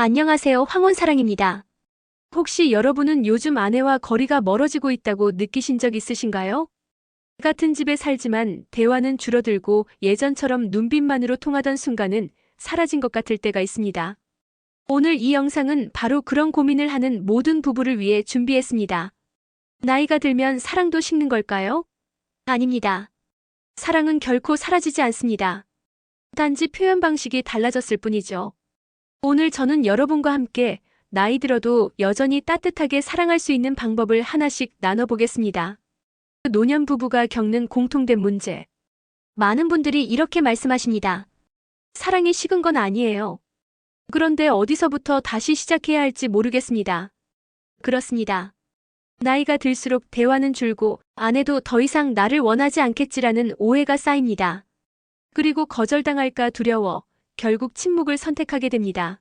안녕하세요. 황혼사랑입니다. 혹시 여러분은 요즘 아내와 거리가 멀어지고 있다고 느끼신 적 있으신가요? 같은 집에 살지만 대화는 줄어들고 예전처럼 눈빛만으로 통하던 순간은 사라진 것 같을 때가 있습니다. 오늘 이 영상은 바로 그런 고민을 하는 모든 부부를 위해 준비했습니다. 나이가 들면 사랑도 식는 걸까요? 아닙니다. 사랑은 결코 사라지지 않습니다. 단지 표현 방식이 달라졌을 뿐이죠. 오늘 저는 여러분과 함께 나이 들어도 여전히 따뜻하게 사랑할 수 있는 방법을 하나씩 나눠보겠습니다. 노년 부부가 겪는 공통된 문제. 많은 분들이 이렇게 말씀하십니다. 사랑이 식은 건 아니에요. 그런데 어디서부터 다시 시작해야 할지 모르겠습니다. 그렇습니다. 나이가 들수록 대화는 줄고 아내도 더 이상 나를 원하지 않겠지라는 오해가 쌓입니다. 그리고 거절당할까 두려워 결국 침묵을 선택하게 됩니다.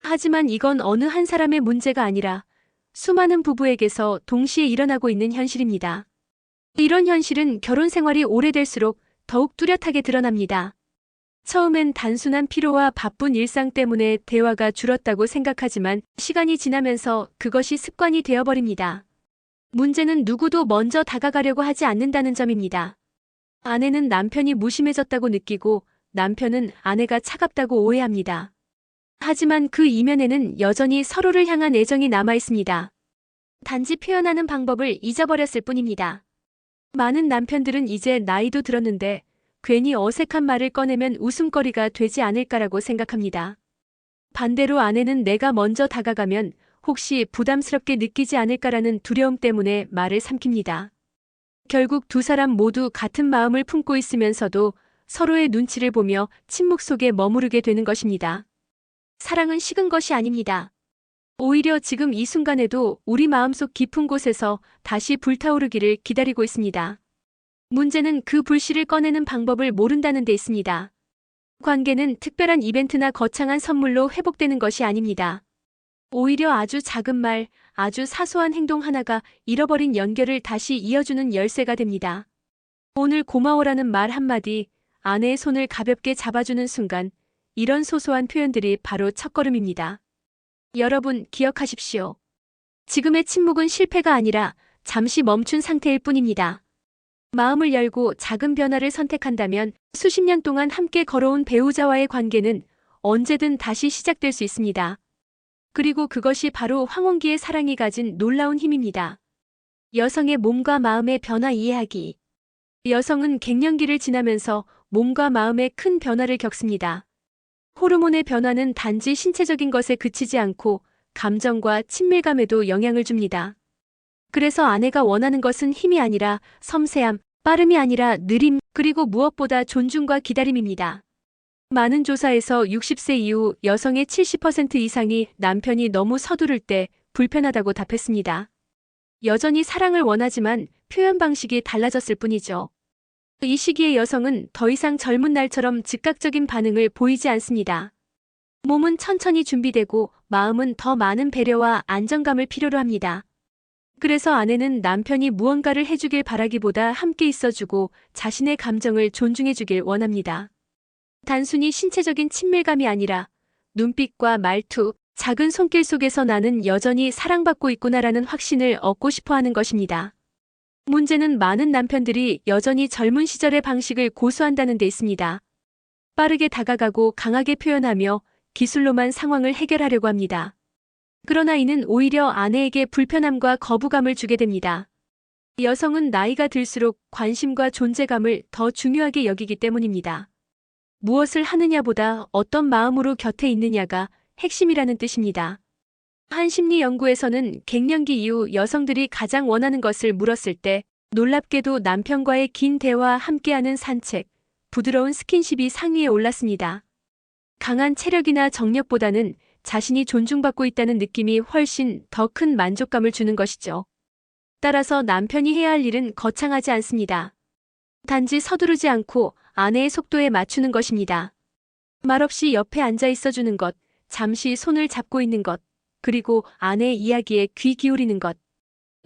하지만 이건 어느 한 사람의 문제가 아니라 수많은 부부에게서 동시에 일어나고 있는 현실입니다. 이런 현실은 결혼 생활이 오래될수록 더욱 뚜렷하게 드러납니다. 처음엔 단순한 피로와 바쁜 일상 때문에 대화가 줄었다고 생각하지만 시간이 지나면서 그것이 습관이 되어버립니다. 문제는 누구도 먼저 다가가려고 하지 않는다는 점입니다. 아내는 남편이 무심해졌다고 느끼고 남편은 아내가 차갑다고 오해합니다. 하지만 그 이면에는 여전히 서로를 향한 애정이 남아 있습니다. 단지 표현하는 방법을 잊어버렸을 뿐입니다. 많은 남편들은 이제 나이도 들었는데 괜히 어색한 말을 꺼내면 웃음거리가 되지 않을까라고 생각합니다. 반대로 아내는 내가 먼저 다가가면 혹시 부담스럽게 느끼지 않을까라는 두려움 때문에 말을 삼킵니다. 결국 두 사람 모두 같은 마음을 품고 있으면서도 서로의 눈치를 보며 침묵 속에 머무르게 되는 것입니다. 사랑은 식은 것이 아닙니다. 오히려 지금 이 순간에도 우리 마음속 깊은 곳에서 다시 불타오르기를 기다리고 있습니다. 문제는 그 불씨를 꺼내는 방법을 모른다는 데 있습니다. 관계는 특별한 이벤트나 거창한 선물로 회복되는 것이 아닙니다. 오히려 아주 작은 말, 아주 사소한 행동 하나가 잃어버린 연결을 다시 이어주는 열쇠가 됩니다. 오늘 고마워라는 말 한마디, 아내의 손을 가볍게 잡아주는 순간, 이런 소소한 표현들이 바로 첫걸음입니다. 여러분, 기억하십시오. 지금의 침묵은 실패가 아니라 잠시 멈춘 상태일 뿐입니다. 마음을 열고 작은 변화를 선택한다면 수십 년 동안 함께 걸어온 배우자와의 관계는 언제든 다시 시작될 수 있습니다. 그리고 그것이 바로 황혼기의 사랑이 가진 놀라운 힘입니다. 여성의 몸과 마음의 변화 이해하기. 여성은 갱년기를 지나면서 몸과 마음에 큰 변화를 겪습니다. 호르몬의 변화는 단지 신체적인 것에 그치지 않고 감정과 친밀감에도 영향을 줍니다. 그래서 아내가 원하는 것은 힘이 아니라 섬세함, 빠름이 아니라 느림, 그리고 무엇보다 존중과 기다림입니다. 많은 조사에서 60세 이후 여성의 70% 이상이 남편이 너무 서두를 때 불편하다고 답했습니다. 여전히 사랑을 원하지만 표현 방식이 달라졌을 뿐이죠. 이 시기의 여성은 더 이상 젊은 날처럼 즉각적인 반응을 보이지 않습니다. 몸은 천천히 준비되고 마음은 더 많은 배려와 안정감을 필요로 합니다. 그래서 아내는 남편이 무언가를 해주길 바라기보다 함께 있어주고 자신의 감정을 존중해주길 원합니다. 단순히 신체적인 친밀감이 아니라 눈빛과 말투, 작은 손길 속에서 나는 여전히 사랑받고 있구나라는 확신을 얻고 싶어 하는 것입니다. 문제는 많은 남편들이 여전히 젊은 시절의 방식을 고수한다는 데 있습니다. 빠르게 다가가고 강하게 표현하며 기술로만 상황을 해결하려고 합니다. 그러나 이는 오히려 아내에게 불편함과 거부감을 주게 됩니다. 여성은 나이가 들수록 관심과 존재감을 더 중요하게 여기기 때문입니다. 무엇을 하느냐보다 어떤 마음으로 곁에 있느냐가 핵심이라는 뜻입니다. 한 심리 연구에서는 갱년기 이후 여성들이 가장 원하는 것을 물었을 때 놀랍게도 남편과의 긴 대화와 함께하는 산책, 부드러운 스킨십이 상위에 올랐습니다. 강한 체력이나 정력보다는 자신이 존중받고 있다는 느낌이 훨씬 더 큰 만족감을 주는 것이죠. 따라서 남편이 해야 할 일은 거창하지 않습니다. 단지 서두르지 않고 아내의 속도에 맞추는 것입니다. 말없이 옆에 앉아 있어주는 것, 잠시 손을 잡고 있는 것, 그리고 아내의 이야기에 귀 기울이는 것.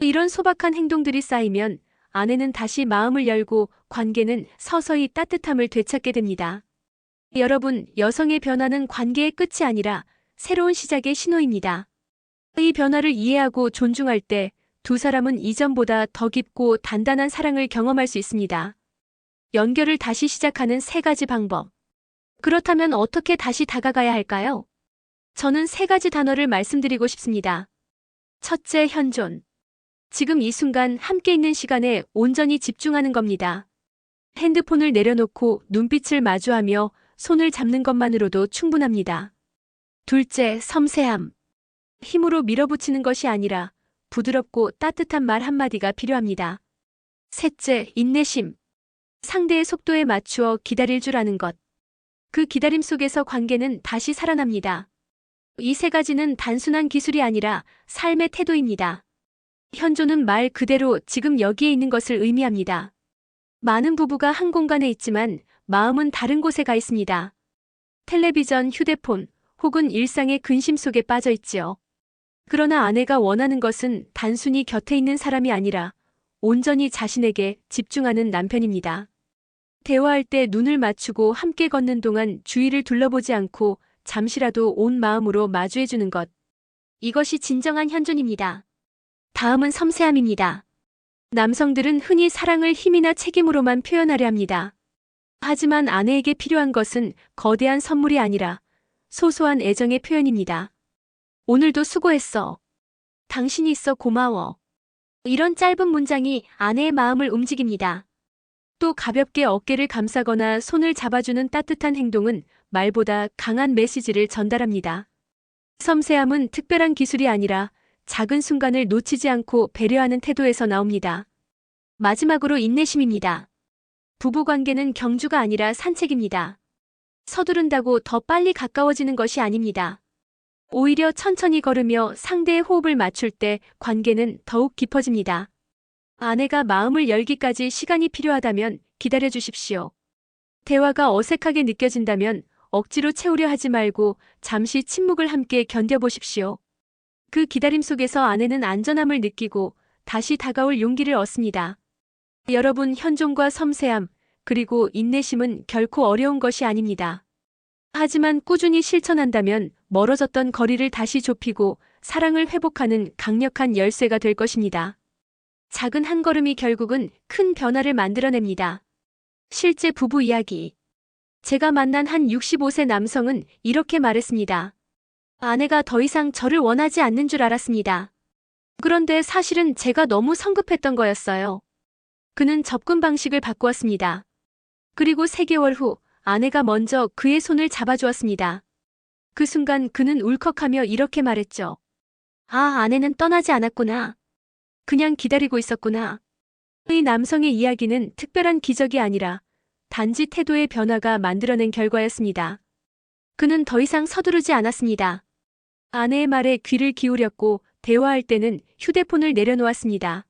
이런 소박한 행동들이 쌓이면 아내는 다시 마음을 열고 관계는 서서히 따뜻함을 되찾게 됩니다. 여러분, 여성의 변화는 관계의 끝이 아니라 새로운 시작의 신호입니다. 이 변화를 이해하고 존중할 때 두 사람은 이전보다 더 깊고 단단한 사랑을 경험할 수 있습니다. 연결을 다시 시작하는 세 가지 방법. 그렇다면 어떻게 다시 다가가야 할까요? 저는 세 가지 단어를 말씀드리고 싶습니다. 첫째, 현존. 지금 이 순간 함께 있는 시간에 온전히 집중하는 겁니다. 핸드폰을 내려놓고 눈빛을 마주하며 손을 잡는 것만으로도 충분합니다. 둘째, 섬세함. 힘으로 밀어붙이는 것이 아니라 부드럽고 따뜻한 말 한마디가 필요합니다. 셋째, 인내심. 상대의 속도에 맞추어 기다릴 줄 아는 것. 그 기다림 속에서 관계는 다시 살아납니다. 이 세 가지는 단순한 기술이 아니라 삶의 태도입니다. 현존은 말 그대로 지금 여기에 있는 것을 의미합니다. 많은 부부가 한 공간에 있지만 마음은 다른 곳에 가 있습니다. 텔레비전, 휴대폰, 혹은 일상의 근심 속에 빠져 있지요. 그러나 아내가 원하는 것은 단순히 곁에 있는 사람이 아니라 온전히 자신에게 집중하는 남편입니다. 대화할 때 눈을 맞추고 함께 걷는 동안 주위를 둘러보지 않고 잠시라도 온 마음으로 마주해주는 것. 이것이 진정한 현존입니다. 다음은 섬세함입니다. 남성들은 흔히 사랑을 힘이나 책임으로만 표현하려 합니다. 하지만 아내에게 필요한 것은 거대한 선물이 아니라 소소한 애정의 표현입니다. 오늘도 수고했어. 당신이 있어 고마워. 이런 짧은 문장이 아내의 마음을 움직입니다. 또 가볍게 어깨를 감싸거나 손을 잡아주는 따뜻한 행동은 말보다 강한 메시지를 전달합니다. 섬세함은 특별한 기술이 아니라 작은 순간을 놓치지 않고 배려하는 태도에서 나옵니다. 마지막으로 인내심입니다. 부부관계는 경주가 아니라 산책입니다. 서두른다고 더 빨리 가까워지는 것이 아닙니다. 오히려 천천히 걸으며 상대의 호흡을 맞출 때 관계는 더욱 깊어집니다. 아내가 마음을 열기까지 시간이 필요하다면 기다려 주십시오. 대화가 어색하게 느껴진다면 억지로 채우려 하지 말고 잠시 침묵을 함께 견뎌보십시오. 그 기다림 속에서 아내는 안전함을 느끼고 다시 다가올 용기를 얻습니다. 여러분, 현존과 섬세함, 그리고 인내심은 결코 어려운 것이 아닙니다. 하지만 꾸준히 실천한다면 멀어졌던 거리를 다시 좁히고 사랑을 회복하는 강력한 열쇠가 될 것입니다. 작은 한 걸음이 결국은 큰 변화를 만들어냅니다. 실제 부부 이야기. 제가 만난 한 65세 남성은 이렇게 말했습니다. 아내가 더 이상 저를 원하지 않는 줄 알았습니다. 그런데 사실은 제가 너무 성급했던 거였어요. 그는 접근 방식을 바꾸었습니다. 그리고 3개월 후 아내가 먼저 그의 손을 잡아주었습니다. 그 순간 그는 울컥하며 이렇게 말했죠. 아, 아내는 떠나지 않았구나. 그냥 기다리고 있었구나. 이 남성의 이야기는 특별한 기적이 아니라 단지 태도의 변화가 만들어낸 결과였습니다. 그는 더 이상 서두르지 않았습니다. 아내의 말에 귀를 기울였고 대화할 때는 휴대폰을 내려놓았습니다.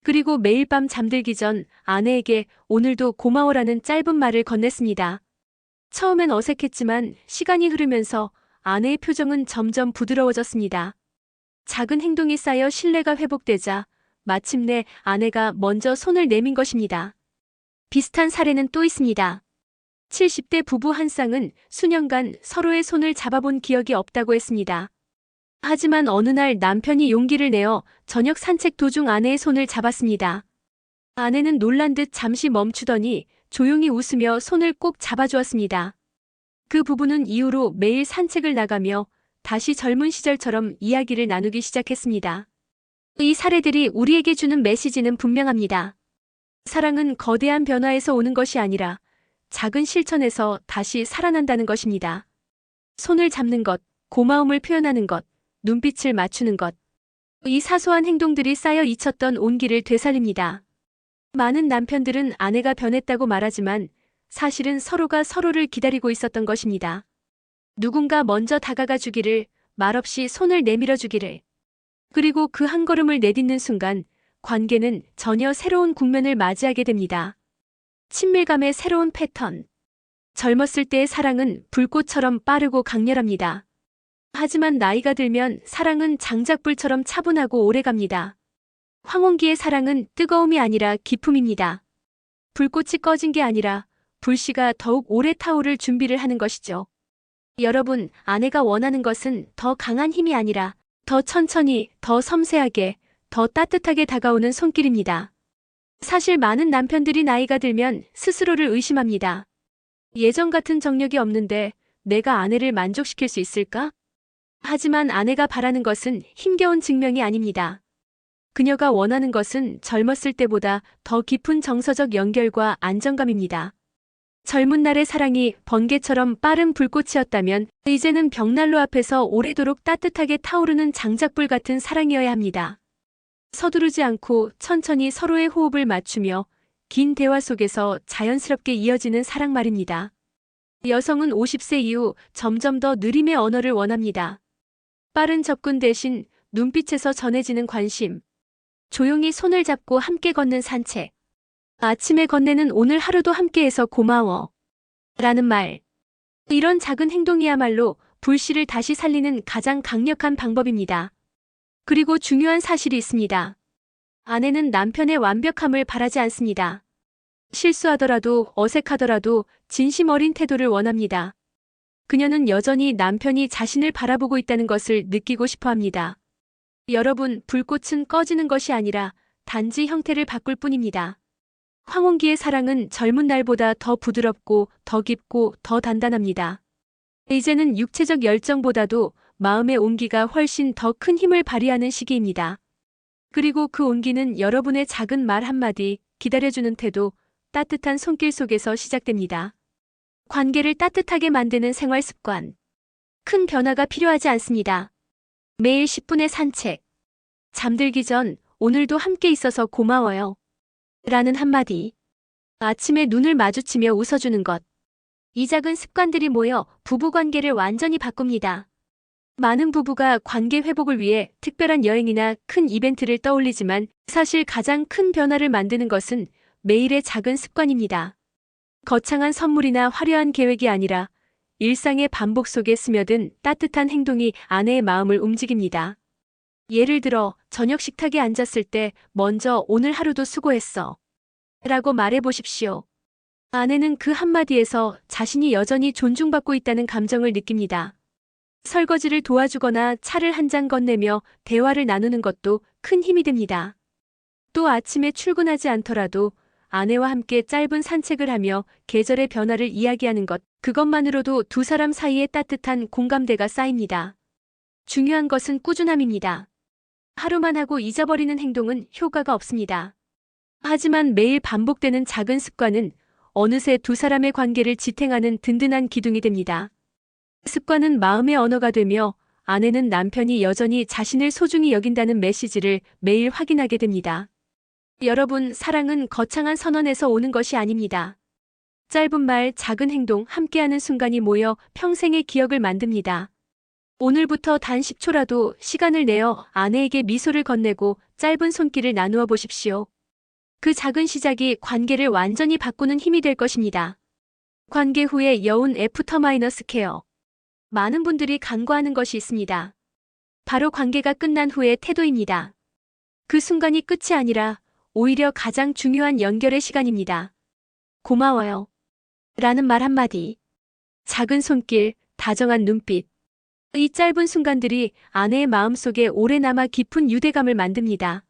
그리고 매일 밤 잠들기 전 아내에게 오늘도 고마워라는 짧은 말을 건넸습니다. 처음엔 어색했지만 시간이 흐르면서 아내의 표정은 점점 부드러워졌습니다. 작은 행동이 쌓여 신뢰가 회복되자 마침내 아내가 먼저 손을 내민 것입니다. 비슷한 사례는 또 있습니다. 70대 부부 한 쌍은 수년간 서로의 손을 잡아본 기억이 없다고 했습니다. 하지만 어느 날 남편이 용기를 내어 저녁 산책 도중 아내의 손을 잡았습니다. 아내는 놀란 듯 잠시 멈추더니 조용히 웃으며 손을 꼭 잡아주었습니다. 그 부부는 이후로 매일 산책을 나가며 다시 젊은 시절처럼 이야기를 나누기 시작했습니다. 이 사례들이 우리에게 주는 메시지는 분명합니다. 사랑은 거대한 변화에서 오는 것이 아니라 작은 실천에서 다시 살아난다는 것입니다. 손을 잡는 것, 고마움을 표현하는 것, 눈빛을 맞추는 것. 이 사소한 행동들이 쌓여 잊혔던 온기를 되살립니다. 많은 남편들은 아내가 변했다고 말하지만 사실은 서로가 서로를 기다리고 있었던 것입니다. 누군가 먼저 다가가 주기를, 말없이 손을 내밀어 주기를. 그리고 그 한 걸음을 내딛는 순간 관계는 전혀 새로운 국면을 맞이하게 됩니다. 친밀감의 새로운 패턴. 젊었을 때의 사랑은 불꽃처럼 빠르고 강렬합니다. 하지만 나이가 들면 사랑은 장작불처럼 차분하고 오래갑니다. 황혼기의 사랑은 뜨거움이 아니라 기품입니다. 불꽃이 꺼진 게 아니라 불씨가 더욱 오래 타오를 준비를 하는 것이죠. 여러분, 아내가 원하는 것은 더 강한 힘이 아니라 더 천천히, 더 섬세하게, 더 따뜻하게 다가오는 손길입니다. 사실 많은 남편들이 나이가 들면 스스로를 의심합니다. 예전 같은 정력이 없는데 내가 아내를 만족시킬 수 있을까? 하지만 아내가 바라는 것은 힘겨운 증명이 아닙니다. 그녀가 원하는 것은 젊었을 때보다 더 깊은 정서적 연결과 안정감입니다. 젊은 날의 사랑이 번개처럼 빠른 불꽃이었다면 이제는 벽난로 앞에서 오래도록 따뜻하게 타오르는 장작불 같은 사랑이어야 합니다. 서두르지 않고 천천히 서로의 호흡을 맞추며 긴 대화 속에서 자연스럽게 이어지는 사랑 말입니다. 여성은 50세 이후 점점 더 느림의 언어를 원합니다. 빠른 접근 대신 눈빛에서 전해지는 관심, 조용히 손을 잡고 함께 걷는 산책, 아침에 건네는 오늘 하루도 함께해서 고마워 라는 말. 이런 작은 행동이야말로 불씨를 다시 살리는 가장 강력한 방법입니다. 그리고 중요한 사실이 있습니다. 아내는 남편의 완벽함을 바라지 않습니다. 실수하더라도 어색하더라도 진심 어린 태도를 원합니다. 그녀는 여전히 남편이 자신을 바라보고 있다는 것을 느끼고 싶어 합니다. 여러분, 불꽃은 꺼지는 것이 아니라 단지 형태를 바꿀 뿐입니다. 황혼기의 사랑은 젊은 날보다 더 부드럽고 더 깊고 더 단단합니다. 이제는 육체적 열정보다도 마음의 온기가 훨씬 더 큰 힘을 발휘하는 시기입니다. 그리고 그 온기는 여러분의 작은 말 한마디, 기다려주는 태도, 따뜻한 손길 속에서 시작됩니다. 관계를 따뜻하게 만드는 생활 습관. 큰 변화가 필요하지 않습니다. 매일 10분의 산책. 잠들기 전 오늘도 함께 있어서 고마워요. 라는 한마디. 아침에 눈을 마주치며 웃어주는 것. 이 작은 습관들이 모여 부부관계를 완전히 바꿉니다. 많은 부부가 관계 회복을 위해 특별한 여행이나 큰 이벤트를 떠올리지만 사실 가장 큰 변화를 만드는 것은 매일의 작은 습관입니다. 거창한 선물이나 화려한 계획이 아니라 일상의 반복 속에 스며든 따뜻한 행동이 아내의 마음을 움직입니다. 예를 들어 저녁 식탁에 앉았을 때 먼저 오늘 하루도 수고했어 라고 말해보십시오. 아내는 그 한마디에서 자신이 여전히 존중받고 있다는 감정을 느낍니다. 설거지를 도와주거나 차를 한 잔 건네며 대화를 나누는 것도 큰 힘이 됩니다. 또 아침에 출근하지 않더라도 아내와 함께 짧은 산책을 하며 계절의 변화를 이야기하는 것, 그것만으로도 두 사람 사이에 따뜻한 공감대가 쌓입니다. 중요한 것은 꾸준함입니다. 하루만 하고 잊어버리는 행동은 효과가 없습니다. 하지만 매일 반복되는 작은 습관은 어느새 두 사람의 관계를 지탱하는 든든한 기둥이 됩니다. 습관은 마음의 언어가 되며 아내는 남편이 여전히 자신을 소중히 여긴다는 메시지를 매일 확인하게 됩니다. 여러분, 사랑은 거창한 선언에서 오는 것이 아닙니다. 짧은 말, 작은 행동, 함께하는 순간이 모여 평생의 기억을 만듭니다. 오늘부터 단 10초라도 시간을 내어 아내에게 미소를 건네고 짧은 손길을 나누어 보십시오. 그 작은 시작이 관계를 완전히 바꾸는 힘이 될 것입니다. 관계 후의 여운 애프터마이너스 케어. 많은 분들이 간과하는 것이 있습니다. 바로 관계가 끝난 후의 태도입니다. 그 순간이 끝이 아니라 오히려 가장 중요한 연결의 시간입니다. 고마워요. 라는 말 한마디. 작은 손길, 다정한 눈빛. 이 짧은 순간들이 아내의 마음속에 오래 남아 깊은 유대감을 만듭니다.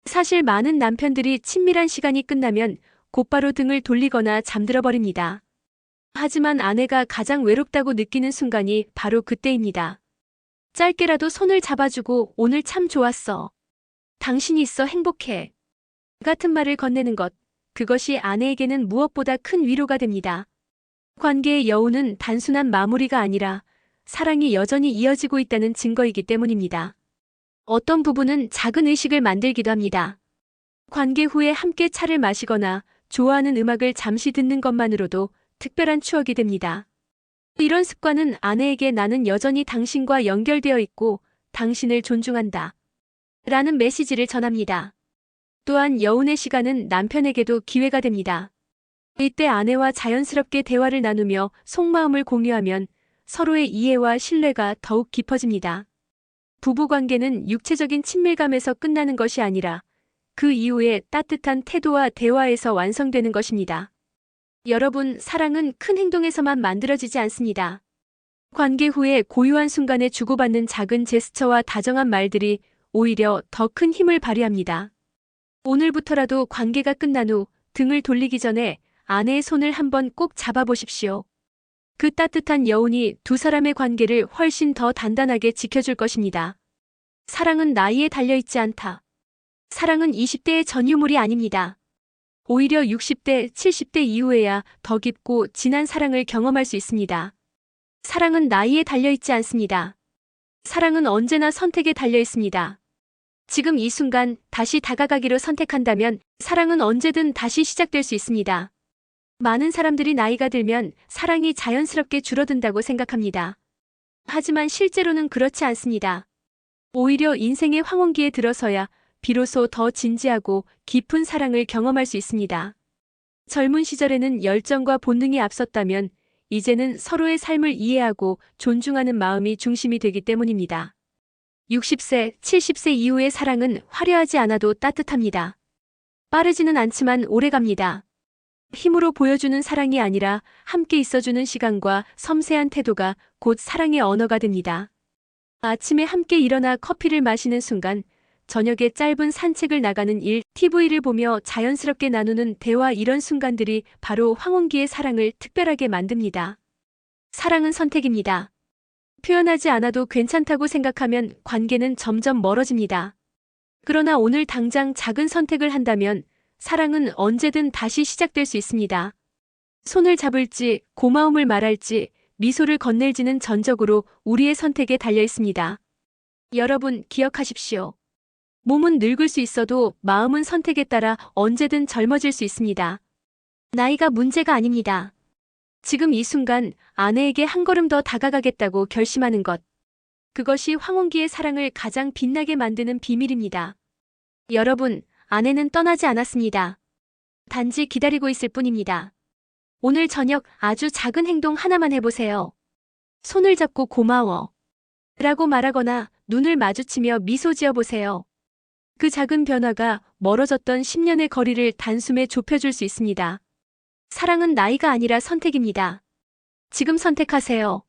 사실 많은 남편들이 친밀한 시간이 끝나면 곧바로 등을 돌리거나 잠들어 버립니다. 하지만 아내가 가장 외롭다고 느끼는 순간이 바로 그때입니다. 짧게라도 손을 잡아주고 오늘 참 좋았어. 당신이 있어 행복해. 같은 말을 건네는 것, 그것이 아내에게는 무엇보다 큰 위로가 됩니다. 관계의 여운은 단순한 마무리가 아니라 사랑이 여전히 이어지고 있다는 증거이기 때문입니다. 어떤 부부는 작은 의식을 만들기도 합니다. 관계 후에 함께 차를 마시거나 좋아하는 음악을 잠시 듣는 것만으로도 특별한 추억이 됩니다. 이런 습관은 아내에게 나는 여전히 당신과 연결되어 있고 당신을 존중한다 라는 메시지를 전합니다. 또한 여운의 시간은 남편에게도 기회가 됩니다. 이때 아내와 자연스럽게 대화를 나누며 속마음을 공유하면 서로의 이해와 신뢰가 더욱 깊어집니다. 부부관계는 육체적인 친밀감에서 끝나는 것이 아니라 그 이후에 따뜻한 태도와 대화에서 완성되는 것입니다. 여러분, 사랑은 큰 행동에서만 만들어지지 않습니다. 관계 후에 고요한 순간에 주고받는 작은 제스처와 다정한 말들이 오히려 더 큰 힘을 발휘합니다. 오늘부터라도 관계가 끝난 후 등을 돌리기 전에 아내의 손을 한번 꼭 잡아보십시오. 그 따뜻한 여운이 두 사람의 관계를 훨씬 더 단단하게 지켜줄 것입니다. 사랑은 나이에 달려있지 않다. 사랑은 20대의 전유물이 아닙니다. 오히려 60대, 70대 이후에야 더 깊고 진한 사랑을 경험할 수 있습니다. 사랑은 나이에 달려있지 않습니다. 사랑은 언제나 선택에 달려있습니다. 지금 이 순간 다시 다가가기로 선택한다면 사랑은 언제든 다시 시작될 수 있습니다. 많은 사람들이 나이가 들면 사랑이 자연스럽게 줄어든다고 생각합니다. 하지만 실제로는 그렇지 않습니다. 오히려 인생의 황혼기에 들어서야 비로소 더 진지하고 깊은 사랑을 경험할 수 있습니다. 젊은 시절에는 열정과 본능이 앞섰다면 이제는 서로의 삶을 이해하고 존중하는 마음이 중심이 되기 때문입니다. 60세, 70세 이후의 사랑은 화려하지 않아도 따뜻합니다. 빠르지는 않지만 오래갑니다. 힘으로 보여주는 사랑이 아니라 함께 있어주는 시간과 섬세한 태도가 곧 사랑의 언어가 됩니다. 아침에 함께 일어나 커피를 마시는 순간, 저녁에 짧은 산책을 나가는 일, TV를 보며 자연스럽게 나누는 대화 이런 순간들이 바로 황혼기의 사랑을 특별하게 만듭니다. 사랑은 선택입니다. 표현하지 않아도 괜찮다고 생각하면 관계는 점점 멀어집니다. 그러나 오늘 당장 작은 선택을 한다면 사랑은 언제든 다시 시작될 수 있습니다. 손을 잡을지, 고마움을 말할지, 미소를 건넬지는 전적으로 우리의 선택에 달려 있습니다. 여러분, 기억하십시오. 몸은 늙을 수 있어도 마음은 선택에 따라 언제든 젊어질 수 있습니다. 나이가 문제가 아닙니다. 지금 이 순간 아내에게 한 걸음 더 다가가겠다고 결심하는 것. 그것이 황혼기의 사랑을 가장 빛나게 만드는 비밀입니다. 여러분, 아내는 떠나지 않았습니다. 단지 기다리고 있을 뿐입니다. 오늘 저녁 아주 작은 행동 하나만 해보세요. 손을 잡고 고마워 라고 말하거나 눈을 마주치며 미소 지어보세요. 그 작은 변화가 멀어졌던 10년의 거리를 단숨에 좁혀줄 수 있습니다. 사랑은 나이가 아니라 선택입니다. 지금 선택하세요.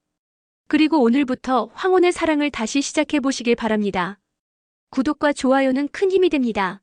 그리고 오늘부터 황혼의 사랑을 다시 시작해보시길 바랍니다. 구독과 좋아요는 큰 힘이 됩니다.